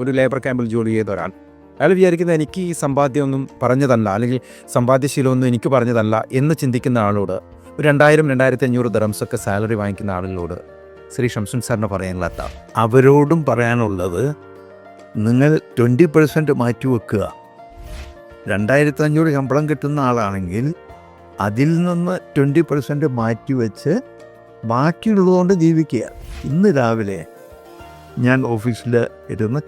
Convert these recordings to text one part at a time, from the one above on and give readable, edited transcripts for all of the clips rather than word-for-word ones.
ഒരു ലേബർ ക്യാമ്പിൽ ജോലി ചെയ്ത ഒരാൾ. അയാൾ വിചാരിക്കുന്നത് എനിക്ക് ഈ സമ്പാദ്യമൊന്നും പറഞ്ഞതല്ല, അല്ലെങ്കിൽ സമ്പാദ്യശീലമൊന്നും എനിക്ക് പറഞ്ഞതല്ല എന്ന് ചിന്തിക്കുന്ന ആളോട്, ഒരു 2000-2500 ദിർഹംസൊക്കെ സാലറി വാങ്ങിക്കുന്ന ആളുകളോട് ശ്രീ ഷംസുൻ സാറിന് പറയാനുള്ള അവരോടും പറയാനുള്ളത്, നിങ്ങൾ 20% മാറ്റി വെക്കുക. 2500 ശമ്പളം കിട്ടുന്ന ആളാണെങ്കിൽ അതിൽ നിന്ന് 20% മാറ്റി വെച്ച് ബാക്കിയുള്ളതുകൊണ്ട് ജീവിക്കുക. ഇന്ന് രാവിലെ ഞാൻ ഓഫീസിൽ ഇരുന്ന്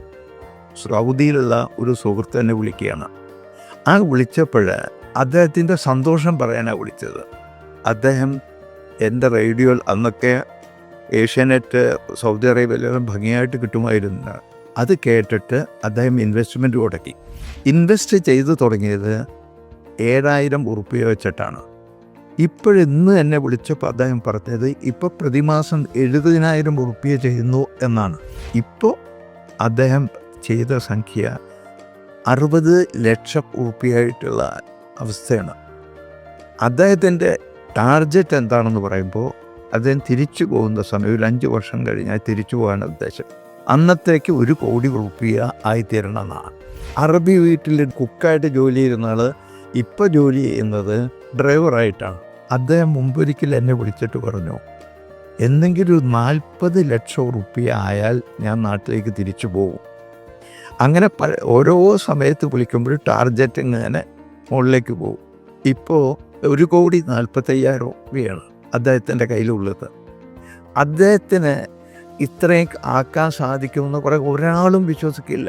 സൗദിയിലുള്ള ഒരു സുഹൃത്ത് എന്നെ വിളിക്കുകയാണ്. ആ വിളിച്ചപ്പോൾ അദ്ദേഹത്തിൻ്റെ സന്തോഷം പറയാനാണ് വിളിച്ചത്. അദ്ദേഹം എൻ്റെ റേഡിയോയിൽ, അന്നൊക്കെ ഏഷ്യാനെറ്റ് സൗദി അറേബ്യയിലെല്ലാം ഭംഗിയായിട്ട് കിട്ടുമായിരുന്നു, അത് കേട്ടിട്ട് അദ്ദേഹം ഇൻവെസ്റ്റ്മെൻറ്റ് തുടങ്ങി. ഇൻവെസ്റ്റ് ചെയ്ത് തുടങ്ങിയത് 7000 ഉറുപ്പിക വെച്ചിട്ടാണ്. ഇപ്പോഴിന്ന് എന്നെ വിളിച്ചപ്പോൾ അദ്ദേഹം പറഞ്ഞത് ഇപ്പോൾ പ്രതിമാസം 70,000 ഉറുപ്പിക ചെയ്യുന്നു എന്നാണ്. ഇപ്പോൾ അദ്ദേഹം ചെയ്ത സംഖ്യ 60 ലക്ഷം ഉറുപ്പികയായിട്ടുള്ള അവസ്ഥയാണ്. അദ്ദേഹത്തിൻ്റെ ടാർജറ്റ് എന്താണെന്ന് പറയുമ്പോൾ, അദ്ദേഹം തിരിച്ചു പോകുന്ന സമയം ഒരു 5 വർഷം കഴിഞ്ഞാൽ തിരിച്ചു പോകാൻ ഉദ്ദേശം. അന്നത്തേക്ക് 1 കോടി ഉറുപ്പിക ആയിത്തീരണമെന്നാണ്. അറബി വീട്ടിൽ കുക്കായിട്ട് ജോലി ചെയ്യുന്ന ആൾ ഇപ്പോൾ ജോലി ചെയ്യുന്നത് ഡ്രൈവറായിട്ടാണ്. അദ്ദേഹം മുമ്പൊരിക്കൽ എന്നെ വിളിച്ചിട്ട് പറഞ്ഞു, എന്തെങ്കിലും ഒരു 40 ലക്ഷം ഉറുപ്പിക ആയാൽ ഞാൻ നാട്ടിലേക്ക് തിരിച്ചു പോകും. അങ്ങനെ ഓരോ സമയത്ത് വിളിക്കുമ്പോൾ ടാർജറ്റ് ഇങ്ങനെ മുകളിലേക്ക് പോകും. ഇപ്പോൾ 1,45,00,000 രൂപയാണ് അദ്ദേഹത്തിൻ്റെ കയ്യിലുള്ളത്. അദ്ദേഹത്തിന് ഇത്രയും ആക്കാൻ സാധിക്കുമെന്ന് ഒരാളും വിശ്വസിക്കില്ല.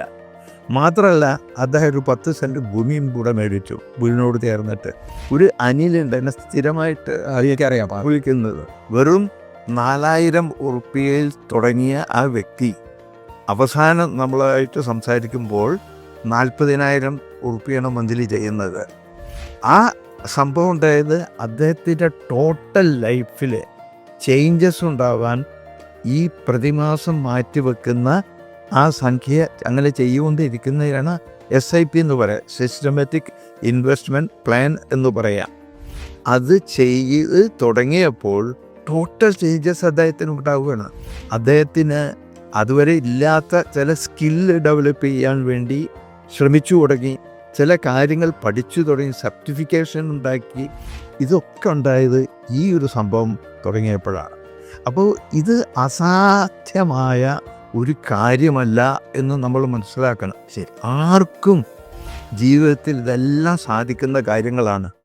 മാത്രമല്ല, അദ്ദേഹം ഒരു 10 സെൻറ്റ് ഭൂമിയും കൂടെ മേടിച്ചു വീടിനോട് ചേർന്നിട്ട്. ഒരു അനിലുണ്ട്, എന്നെ സ്ഥിരമായിട്ട് അറിയാം വിളിക്കുന്നത്. വെറും 4000 ഉറുപ്പികയിൽ തുടങ്ങിയ ആ വ്യക്തി അവസാനം നമ്മളായിട്ട് സംസാരിക്കുമ്പോൾ 40,000 ഉറുപ്പികയാണ് മന്ത്ലി ചെയ്യുന്നത്. ആ സംഭവം ഉണ്ടായത് അദ്ദേഹത്തിൻ്റെ ടോട്ടൽ ലൈഫിൽ ചേഞ്ചസ് ഉണ്ടാവാൻ ഈ പ്രതിമാസം മാറ്റിവെക്കുന്ന ആ സംഖ്യ അങ്ങനെ ചെയ്തുകൊണ്ടിരിക്കുന്നതിനാണ് SIP എന്ന് പറയാം, സിസ്റ്റമാറ്റിക് ഇൻവെസ്റ്റ്മെൻറ്റ് പ്ലാൻ എന്ന് പറയാം. അത് ചെയ്ത് തുടങ്ങിയപ്പോൾ ടോട്ടൽ ചേഞ്ചസ് അദ്ദേഹത്തിന് ഉണ്ടാവുകയാണ്. അദ്ദേഹത്തിന് അതുവരെ ഇല്ലാത്ത ചില സ്കില്ല് ഡെവലപ്പ് ചെയ്യാൻ വേണ്ടി ശ്രമിച്ചു തുടങ്ങി, ചില കാര്യങ്ങൾ പഠിച്ചു തുടങ്ങി, സർട്ടിഫിക്കേഷൻ ഉണ്ടാക്കി. ഇതൊക്കെ ഉണ്ടായത് ഈ ഒരു സംഭവം തുടങ്ങിയപ്പോഴാണ്. അപ്പോൾ ഇത് അസാധ്യമായ ഒരു കാര്യമല്ല എന്ന് നമ്മൾ മനസ്സിലാക്കണം. ശരി, ആർക്കും ജീവിതത്തിൽ ഇതെല്ലാം സാധിക്കുന്ന കാര്യങ്ങളാണ്.